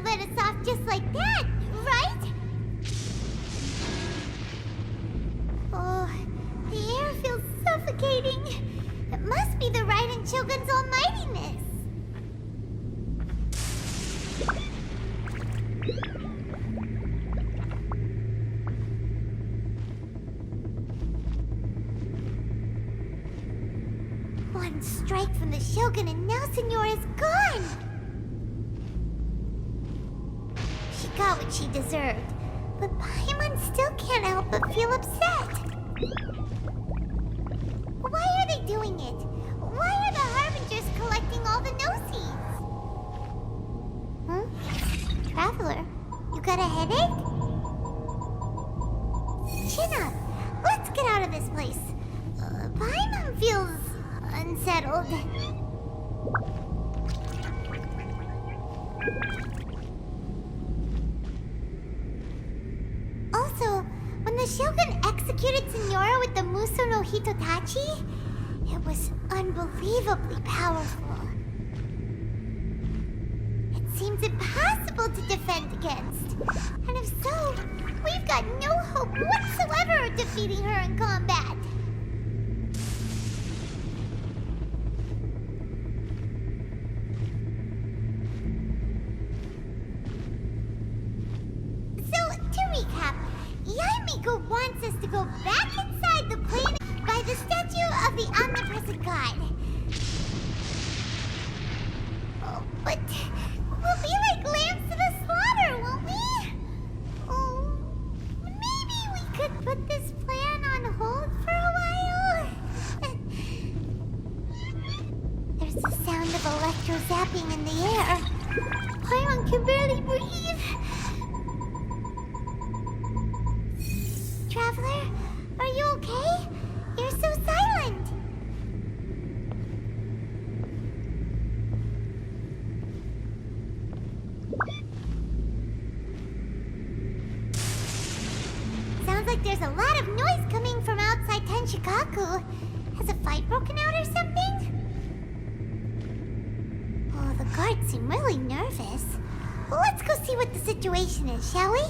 let us off just like that, right? Oh, the air feels suffocating. It must be the Raiden Shogun's almightiness. One strike from the Shogun and now Senora is gone! She got what she deserved, but Paimon still can't help but feel upset. Why are they doing it? Why are the Harbingers collecting all the no-seeds? Traveler, you got a headache? Chin up. Let's get out of this place. Paimon feels unsettled. Also, when the Shogun executed Senora with the Muso no Hitotachi, it was unbelievably powerful. It seems impossible to defend against. And if so, we've got no hope whatsoever of defeating her in combat. Yaimiko wants us to go back inside the plane by the statue of the omnipresent god. Oh, but we'll be like lambs to the slaughter, won't we? Oh, maybe we could put this plan on hold for a while? There's the sound of electro zapping in the air. Paimon can barely breathe. Traveler, are you okay? You're so silent. Sounds like there's a lot of noise coming from outside Tenshikaku. Has a fight broken out or something? Oh, the guards seem really nervous. Well, let's go see what the situation is, shall we?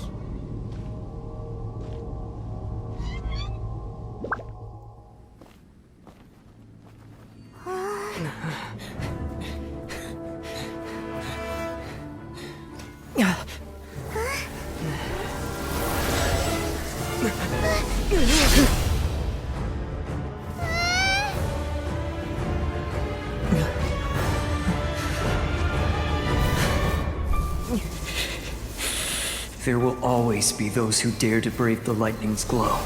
There will always be those who dare to brave the lightning's glow.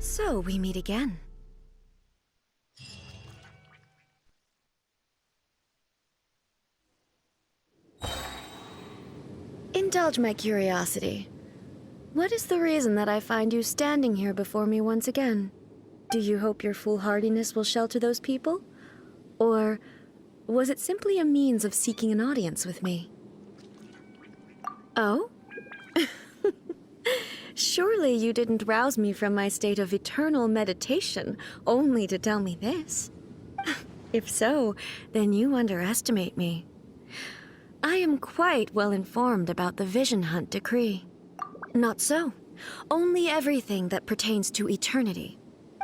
So we meet again. Indulge my curiosity. What is the reason that I find you standing here before me once again? Do you hope your foolhardiness will shelter those people? Or was it simply a means of seeking an audience with me? Oh? Surely you didn't rouse me from my state of eternal meditation only to tell me this. If so, then you underestimate me. I am quite well informed about the Vision Hunt decree. Not so. Only everything that pertains to eternity.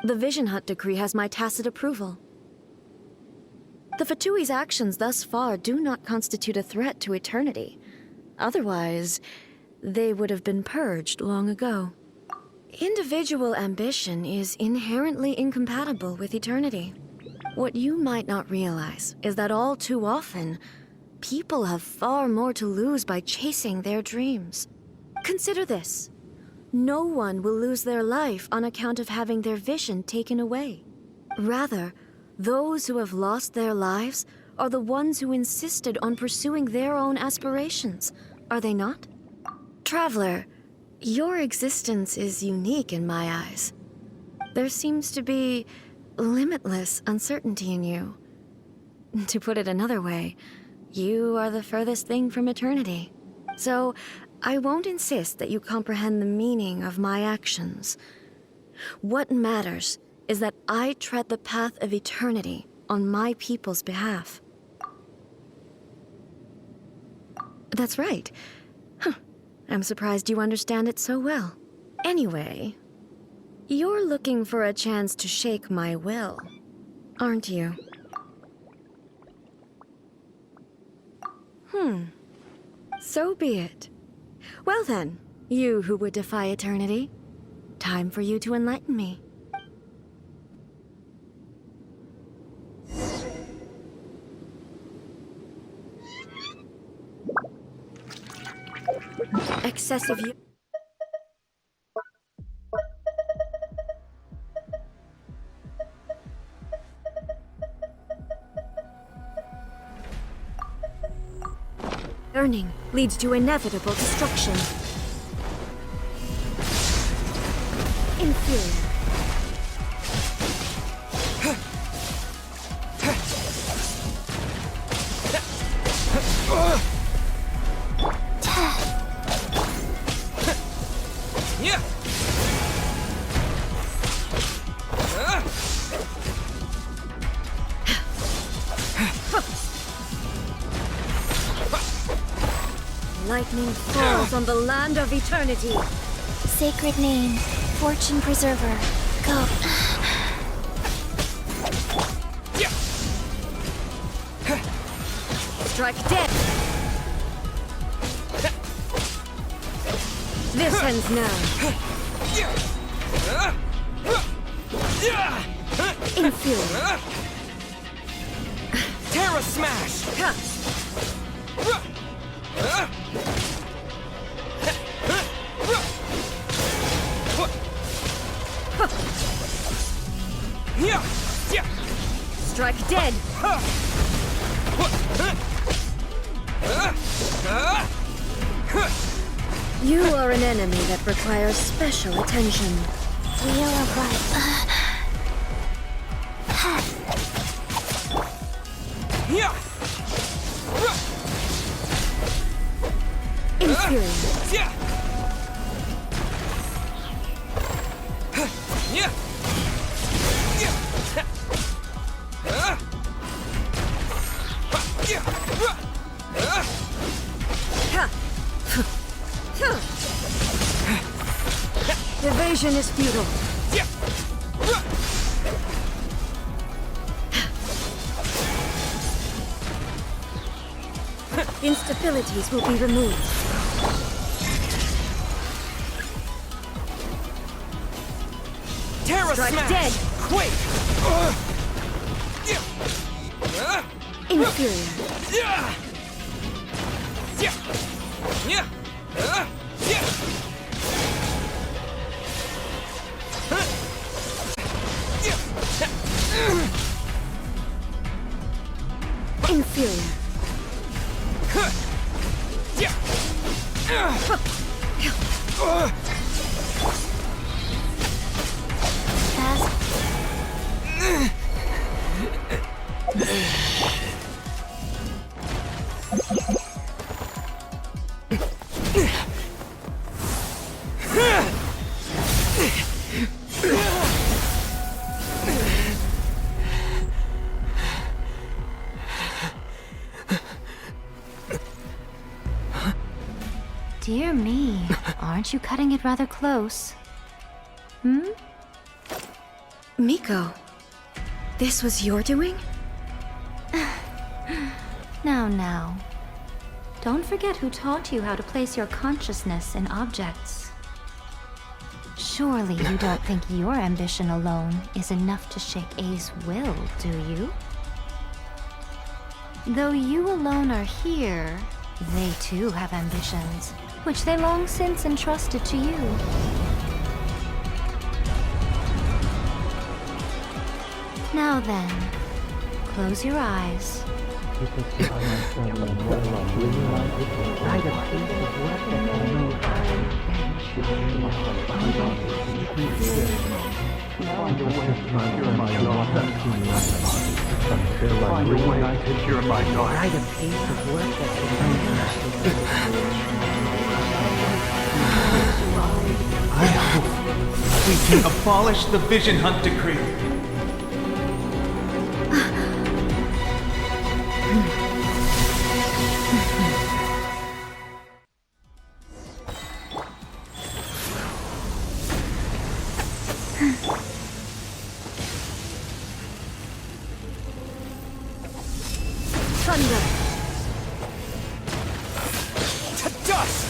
The Vision Hut decree has my tacit approval. The Fatui's actions thus far do not constitute a threat to eternity. Otherwise, they would have been purged long ago. Individual ambition is inherently incompatible with eternity. What you might not realize is that all too often, people have far more to lose by chasing their dreams. Consider this. No one will lose their life on account of having their vision taken away. Rather, those who have lost their lives are the ones who insisted on pursuing their own aspirations, are they not? Traveler, your existence is unique in my eyes. There seems to be limitless uncertainty in you. To put it another way, you are the furthest thing from eternity. So, I won't insist that you comprehend the meaning of my actions. What matters is that I tread the path of eternity on my people's behalf. That's right. I'm surprised you understand it so well. Anyway, you're looking for a chance to shake my will, aren't you? So be it. Well then, you who would defy eternity, time for you to enlighten me. Excessive use. Learning leads to inevitable destruction. Inferior. Lightning falls on the land of eternity. Sacred name, fortune preserver. Go. Strike dead. This ends now. Inferior. Terra Smash! Strike dead. You are an enemy that requires special attention. Wheel of life. Inferior. Evasion is futile. Instabilities will be removed. Terra Strike Smash! dead. Quake! Inferior. Inferior. Dear me, aren't you cutting it rather close? Miko, this was your doing? Now. Don't forget who taught you how to place your consciousness in objects. Surely you don't think your ambition alone is enough to shake A's will, do you? Though you alone are here, they too have ambitions, which they long since entrusted to you. Now then, close your eyes. I hope we can abolish the Vision Hunt Decree. Thunder! To dust!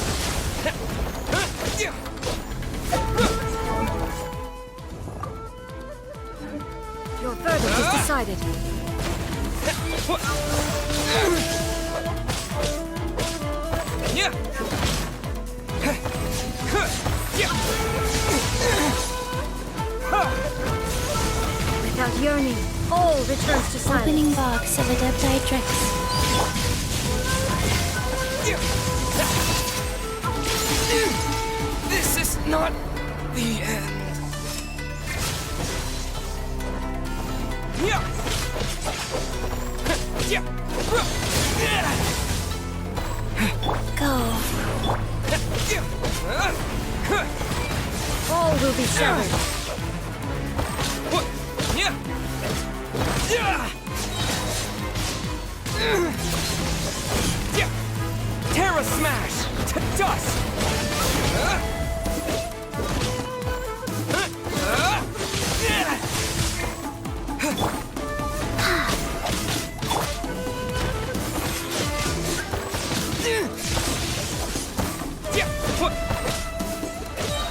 Your verdict is decided. Without yearning, all returns to silence. Opening box of Adeptitrix. This is not the end. Go. All will be severed. Terra Smash! To dust!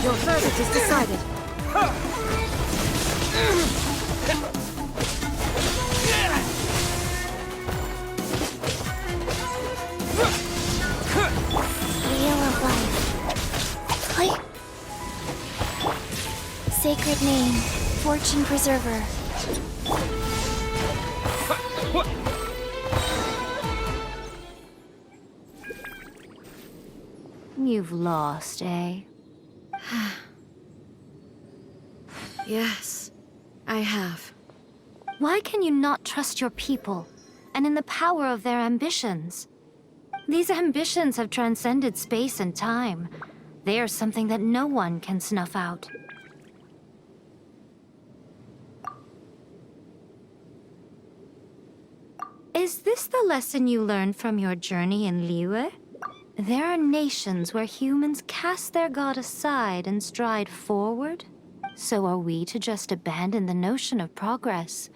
Your verdict is decided. Wheel of Life. Hi. Sacred name, Fortune Preserver. You've lost, eh? Yes, I have. Why can you not trust your people, and in the power of their ambitions? These ambitions have transcended space and time. They are something that no one can snuff out. Is this the lesson you learned from your journey in Liyue? There are nations where humans cast their god aside and stride forward. So are we to just abandon the notion of progress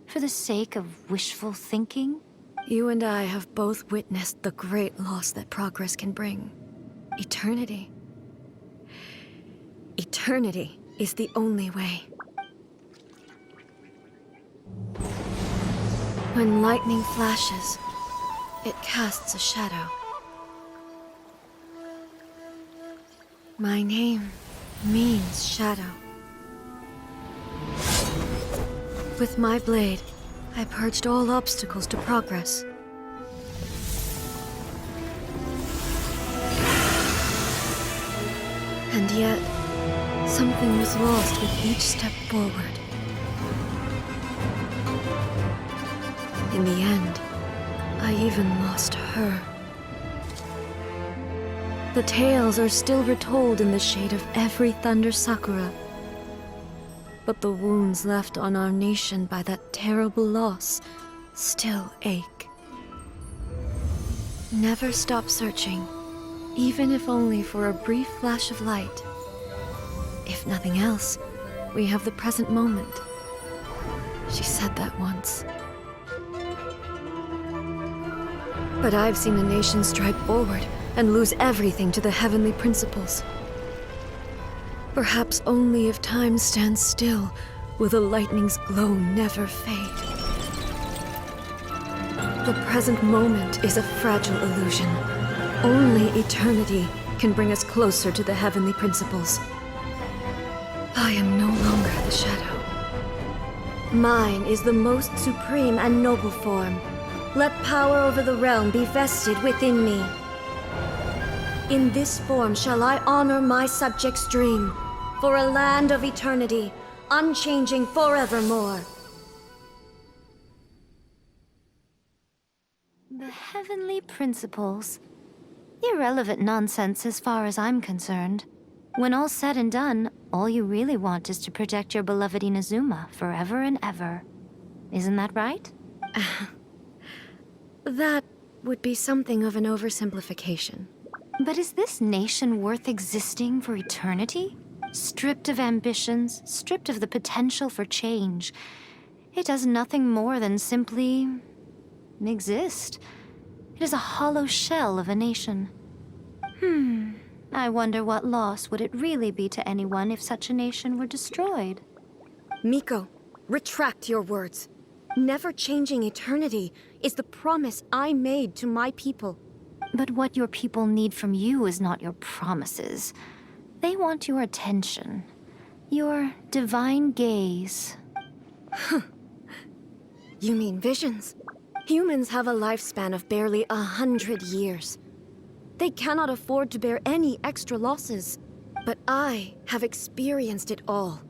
for the sake of wishful thinking? You and I have both witnessed the great loss that progress can bring. Eternity. Eternity is the only way. When lightning flashes, it casts a shadow. My name means shadow. With my blade, I purged all obstacles to progress. And yet, something was lost with each step forward. In the end, I even lost her. The tales are still retold in the shade of every Thunder Sakura. But the wounds left on our nation by that terrible loss still ache. Never stop searching, even if only for a brief flash of light. If nothing else, we have the present moment She said that once. But I've seen a nation stride forward and lose everything to the heavenly principles. Perhaps only if time stands still will the lightning's glow never fade. The present moment is a fragile illusion. Only eternity can bring us closer to the heavenly principles. I am no longer the shadow. Mine is the most supreme and noble form. Let power over the realm be vested within me. In this form shall I honor my subjects' dream, for a land of eternity, unchanging forevermore. The heavenly principles. Irrelevant nonsense as far as I'm concerned. When all's said and done, all you really want is to protect your beloved Inazuma forever and ever. Isn't that right? That would be something of an oversimplification. But is this nation worth existing for eternity? Stripped of ambitions, stripped of the potential for change. It does nothing more than simply exist. It is a hollow shell of a nation. I wonder what loss would it really be to anyone if such a nation were destroyed? Miko, retract your words. Never-changing eternity is the promise I made to my people. But what your people need from you is not your promises. They want your attention. Your divine gaze. You mean visions? Humans have a lifespan of barely 100 years. They cannot afford to bear any extra losses. But I have experienced it all.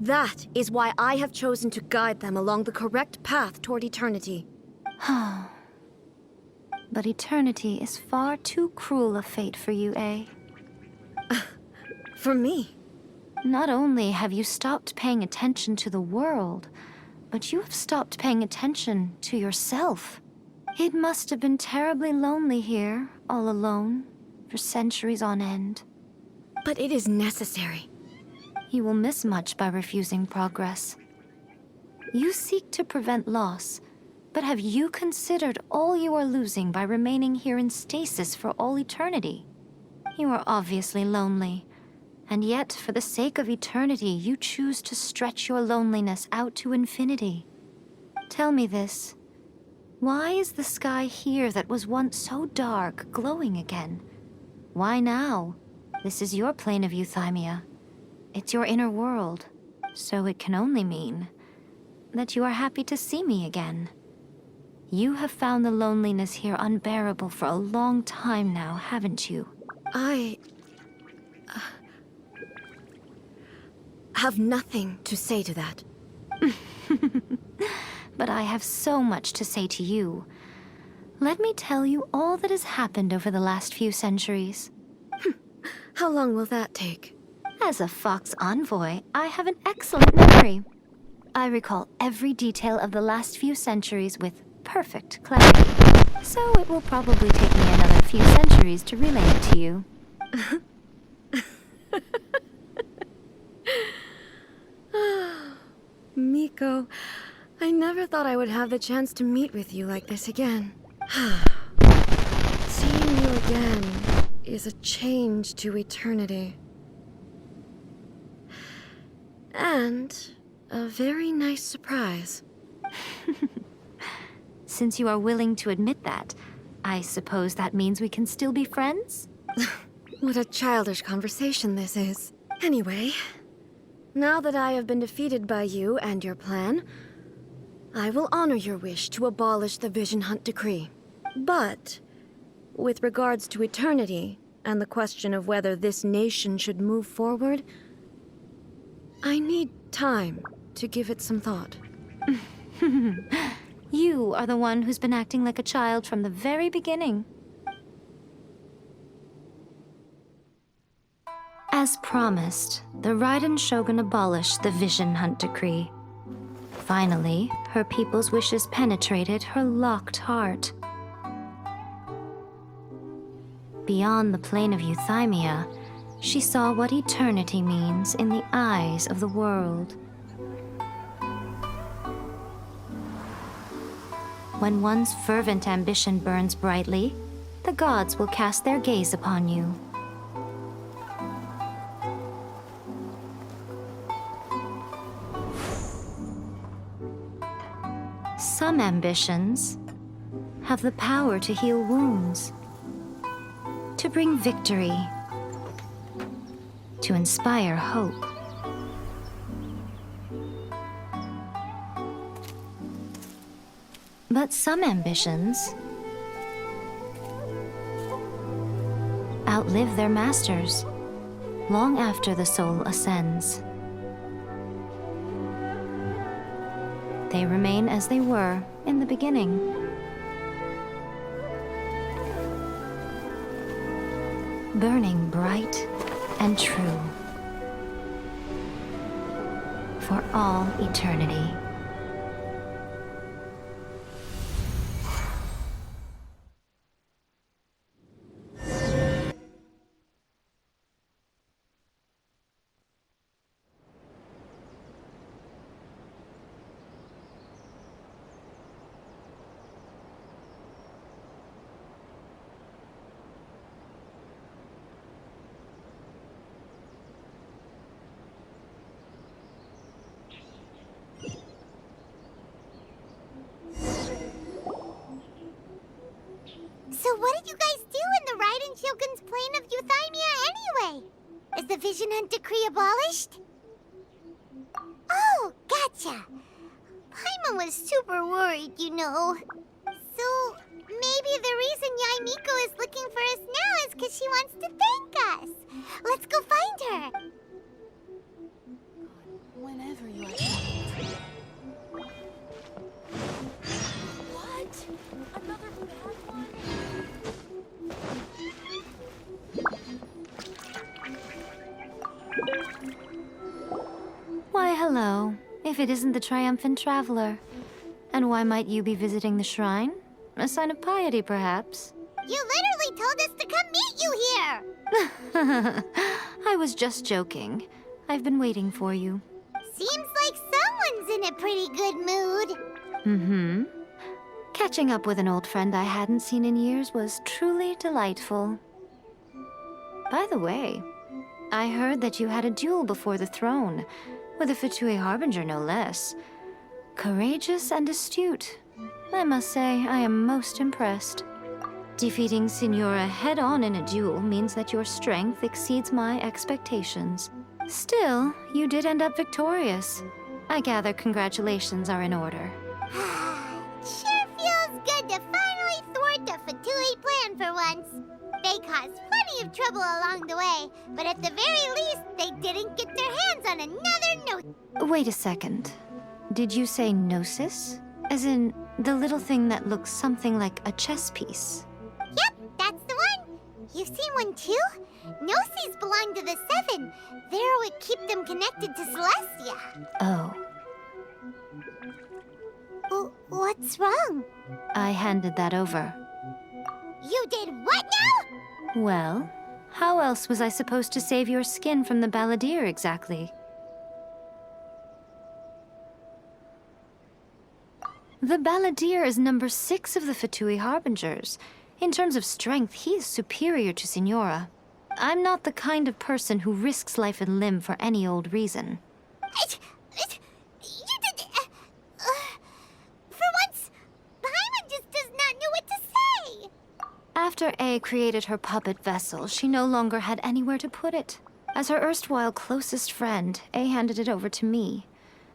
That is why I have chosen to guide them along the correct path toward eternity. But eternity is far too cruel a fate for you, eh? For me? Not only have you stopped paying attention to the world, but you have stopped paying attention to yourself. It must have been terribly lonely here, all alone, for centuries on end. But it is necessary. You will miss much by refusing progress. You seek to prevent loss, but have you considered all you are losing by remaining here in stasis for all eternity? You are obviously lonely, and yet for the sake of eternity you choose to stretch your loneliness out to infinity. Tell me this. Why is the sky here that was once so dark glowing again? Why now? This is your plane of euthymia. It's your inner world, so it can only mean that you are happy to see me again. You have found the loneliness here unbearable for a long time now, haven't you? I have nothing to say to that. But I have so much to say to you. Let me tell you all that has happened over the last few centuries. How long will that take? As a Fox envoy, I have an excellent memory. I recall every detail of the last few centuries with perfect clarity. So it will probably take me another few centuries to relay it to you. Miko, I never thought I would have the chance to meet with you like this again. Seeing you again is a change to eternity. And a very nice surprise. Since you are willing to admit that, I suppose that means we can still be friends? What a childish conversation this is. Anyway, now that I have been defeated by you and your plan, I will honor your wish to abolish the Vision Hunt decree. But, with regards to eternity, and the question of whether this nation should move forward, I need time to give it some thought. You are the one who's been acting like a child from the very beginning. As promised, the Raiden Shogun abolished the Vision Hunt decree. Finally, her people's wishes penetrated her locked heart. Beyond the plane of euthymia, she saw what eternity means in the eyes of the world. When one's fervent ambition burns brightly, the gods will cast their gaze upon you. Some ambitions have the power to heal wounds, to bring victory, to inspire hope. But some ambitions outlive their masters long after the soul ascends. They remain as they were in the beginning. Burning bright and true for all eternity. So what did you guys do in the Raiden Shogun's plane of Euthymia anyway? Is the Vision Hunt decree abolished? Oh, gotcha. Paimon was super worried, you know. So maybe the reason Yaimiko is looking for us now is because she wants to thank us. Let's go find her. Whenever you are. What? Another bad one? Why, hello, if it isn't the triumphant traveler. And why might you be visiting the shrine? A sign of piety, perhaps? You literally told us to come meet you here. I was just joking. I've been waiting for you. Seems like someone's in a pretty good mood. Mm-hmm. Catching up with an old friend I hadn't seen in years was truly delightful. By the way, I heard that you had a duel before the throne, with a Fatui Harbinger no less. Courageous and astute. I must say, I am most impressed. Defeating Signora head-on in a duel means that your strength exceeds my expectations. Still, you did end up victorious. I gather congratulations are in order. Sure feels good to finally thwart the Fatui plan for once. They caused plenty of trouble along the way, but at the very least, they didn't get their hands on another note. Wait a second. Did you say gnosis? As in, the little thing that looks something like a chess piece? Yep, that's the one. You've seen one too? Gnosis belong to the Seven. They're what keep them connected to Celestia. Oh. What's wrong? I handed that over. You did what now? Well, how else was I supposed to save your skin from the balladeer exactly? The balladeer is number 6 of the Fatui Harbingers. In terms of strength, he is superior to Signora. I'm not the kind of person who risks life and limb for any old reason. You did... for once, Paimon just does not know what to say. After A created her puppet vessel, she no longer had anywhere to put it. As her erstwhile closest friend, A handed it over to me,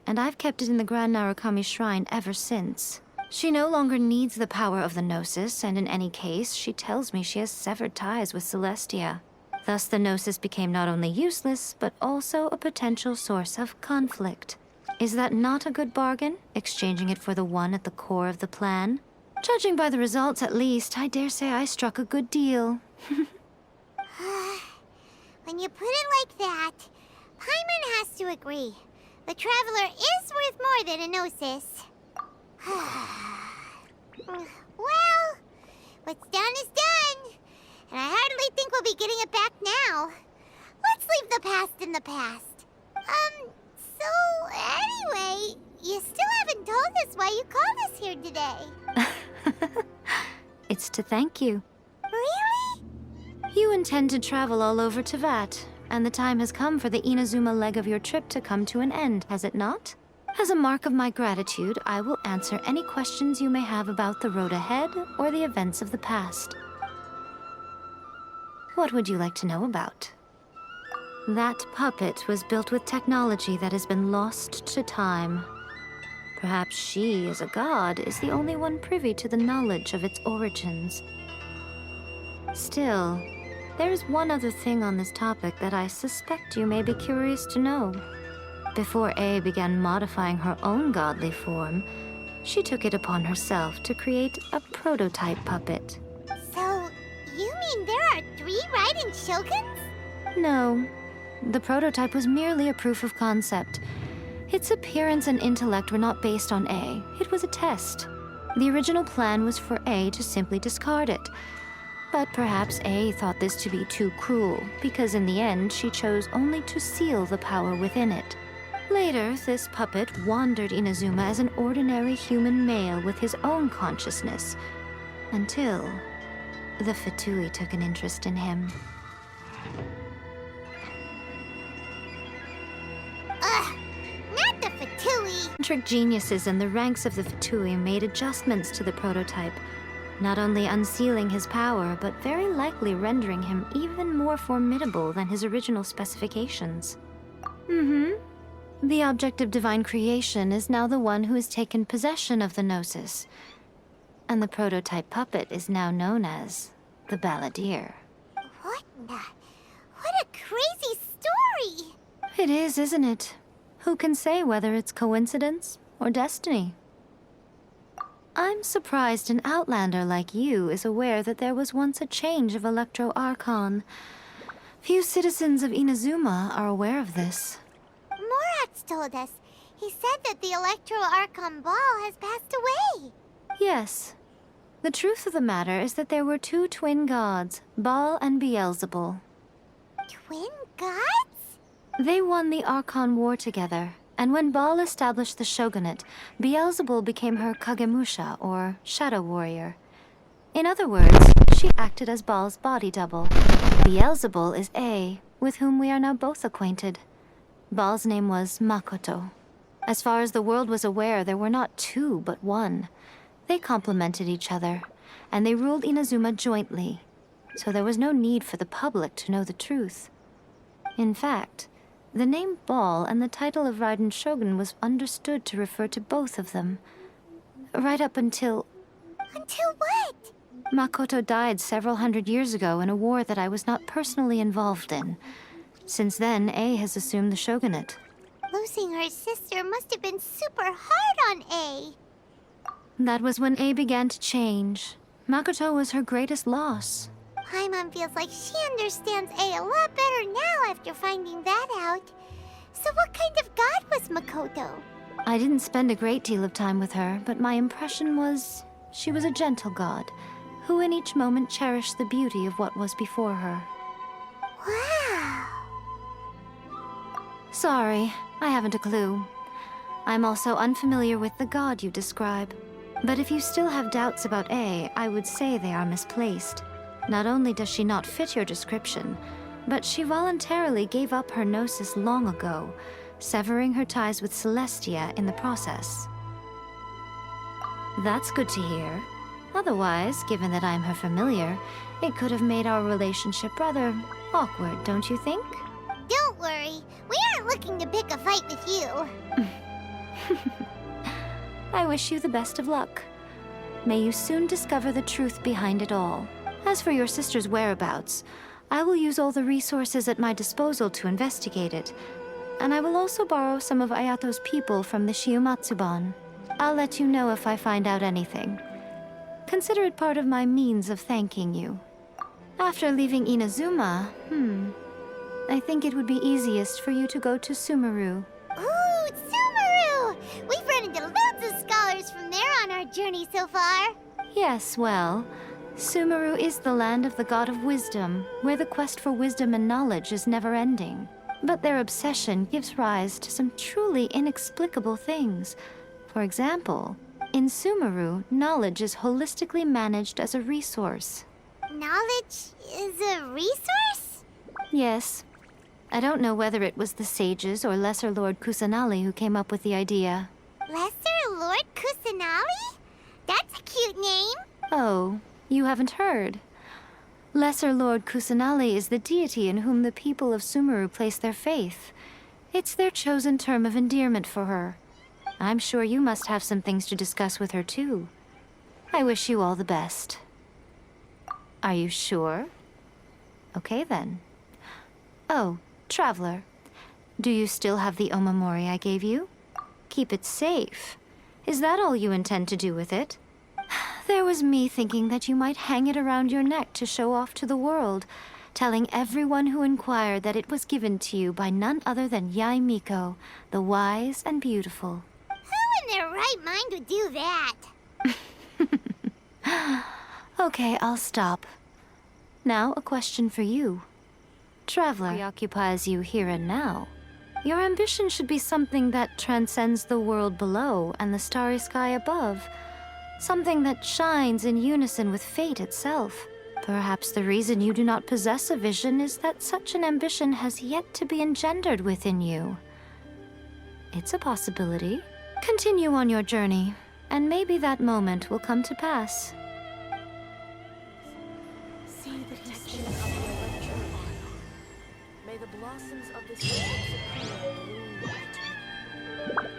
and I've kept it in the Grand Narukami Shrine ever since. She no longer needs the power of the Gnosis, and in any case, she tells me she has severed ties with Celestia. Thus, the Gnosis became not only useless, but also a potential source of conflict. Is that not a good bargain, exchanging it for the one at the core of the plan? Judging by the results, at least, I dare say I struck a good deal. When you put it like that, Paimon has to agree. The Traveler is worth more than a Gnosis. Well, what's done is done. And I hardly think we'll be getting it back now. Let's leave the past in the past. So anyway, you still haven't told us why you called us here today. It's to thank you. Really? You intend to travel all over Teyvat, and the time has come for the Inazuma leg of your trip to come to an end, has it not? As a mark of my gratitude, I will answer any questions you may have about the road ahead or the events of the past. What would you like to know about? That puppet was built with technology that has been lost to time. Perhaps she, as a god, is the only one privy to the knowledge of its origins. Still, there is one other thing on this topic that I suspect you may be curious to know. Before A began modifying her own godly form, she took it upon herself to create a prototype puppet. So, you mean there are 3 riding shoguns? No, the prototype was merely a proof of concept. Its appearance and intellect were not based on A. It was a test. The original plan was for A to simply discard it. But perhaps A thought this to be too cruel, because in the end she chose only to seal the power within it. Later, this puppet wandered Inazuma as an ordinary human male with his own consciousness, until the Fatui took an interest in him. Ugh, not the Fatui. Eccentric geniuses in the ranks of the Fatui made adjustments to the prototype, not only unsealing his power, but very likely rendering him even more formidable than his original specifications. The object of divine creation is now the one who has taken possession of the Gnosis, and the prototype puppet is now known as the Balladeer. What a crazy story! It is, isn't it? Who can say whether it's coincidence or destiny? I'm surprised an outlander like you is aware that there was once a change of Electro Archon. Few citizens of Inazuma are aware of this. Morax told us. He said that the Electro Archon Ball has passed away. Yes. The truth of the matter is that there were 2 twin gods, Baal and Beelzebul. Twin gods? They won the Archon War together, and when Baal established the shogunate, Beelzebul became her Kagemusha, or shadow warrior. In other words, she acted as Baal's body double. Beelzebul is A, with whom we are now both acquainted. Baal's name was Makoto. As far as the world was aware, there were not 2, but 1. They complemented each other, and they ruled Inazuma jointly, so there was no need for the public to know the truth. In fact, the name Baal and the title of Raiden Shogun was understood to refer to both of them. Right up until... Until what? Makoto died several hundred years ago in a war that I was not personally involved in. Since then, A has assumed the shogunate. Losing her sister must have been super hard on A. That was when A began to change. Makoto was her greatest loss. Paimon feels like she understands A lot better now after finding that out. So what kind of god was Makoto? I didn't spend a great deal of time with her, but my impression was she was a gentle god, who in each moment cherished the beauty of what was before her. Wow. Sorry, I haven't a clue. I'm also unfamiliar with the god you describe. But if you still have doubts about A, I would say they are misplaced. Not only does she not fit your description, but she voluntarily gave up her gnosis long ago, severing her ties with Celestia in the process. That's good to hear. Otherwise, given that I'm her familiar, it could have made our relationship rather awkward, don't you think? Don't worry. We aren't looking to pick a fight with you. I wish you the best of luck. May you soon discover the truth behind it all. As for your sister's whereabouts, I will use all the resources at my disposal to investigate it, and I will also borrow some of Ayato's people from the Shiumatsuban. I'll let you know if I find out anything. Consider it part of my means of thanking you. After leaving Inazuma, I think it would be easiest for you to go to Sumeru. Ooh, Sumeru! We've run into loads of scholars from there on our journey so far. Yes, well, Sumeru is the land of the god of wisdom, where the quest for wisdom and knowledge is never-ending. But their obsession gives rise to some truly inexplicable things. For example, in Sumeru, knowledge is holistically managed as a resource. Knowledge is a resource? Yes. I don't know whether it was the sages or Lesser Lord Kusanali who came up with the idea. Lesser Lord Kusanali? That's a cute name. Oh, you haven't heard. Lesser Lord Kusanali is the deity in whom the people of Sumeru place their faith. It's their chosen term of endearment for her. I'm sure you must have some things to discuss with her, too. I wish you all the best. Are you sure? Okay, then. Oh, Traveler. Do you still have the omamori I gave you? Keep it safe. Is that all you intend to do with it? There was me thinking that you might hang it around your neck to show off to the world, telling everyone who inquired that it was given to you by none other than Yae Miko, the wise and beautiful. Who in their right mind would do that? Okay, I'll stop. Now, a question for you. Traveler preoccupies you here and now. Your ambition should be something that transcends the world below and the starry sky above. Something that shines in unison with fate itself. Perhaps the reason you do not possess a vision is that such an ambition has yet to be engendered within you. It's a possibility. Continue on your journey, and maybe that moment will come to pass. See the texture of the electro May the blossoms of this world bloom eternally.